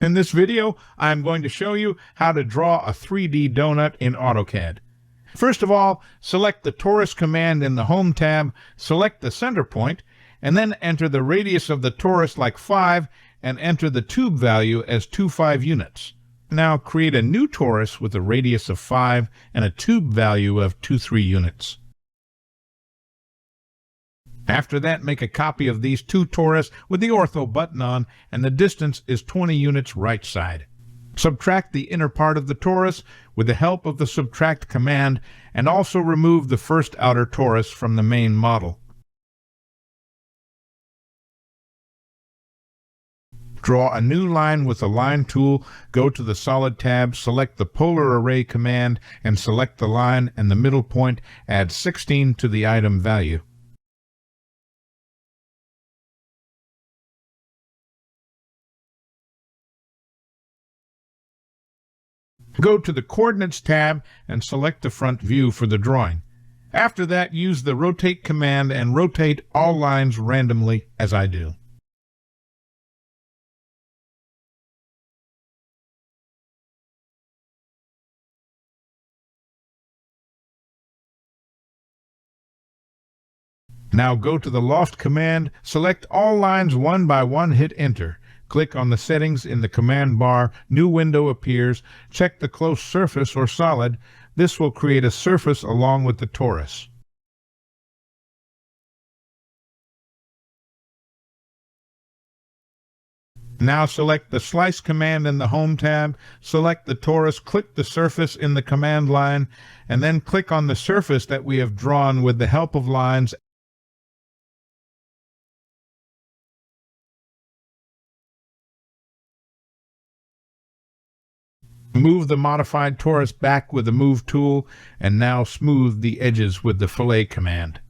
In this video, I'm going to show you how to draw a 3D donut in AutoCAD. First of all, select the torus command in the Home tab, select the center point, and then enter the radius of the torus like 5 and enter the tube value as 25 units. Now create a new torus with a radius of 5 and a tube value of 23 units. After that, make a copy of these two torus with the ortho button on, and the distance is 20 units right side. Subtract the inner part of the torus with the help of the subtract command, and also remove the first outer torus from the main model. Draw a new line with the line tool, go to the solid tab, select the polar array command, and select the line and the middle point, add 16 to the item value. Go to the Coordinates tab and select the front view for the drawing. After that, use the Rotate command and rotate all lines randomly, as I do. Now go to the Loft command, select all lines one by one, hit Enter. Click on the settings in the command bar, new window appears, check the close surface or solid. This will create a surface along with the torus. Now select the Slice command in the Home tab, select the torus, click the surface in the command line, and then click on the surface that we have drawn with the help of lines. Move the modified torus back with the Move tool, and now smooth the edges with the Fillet command.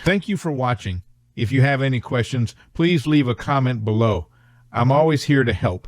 Thank you for watching. If you have any questions, please leave a comment below. I'm always here to help.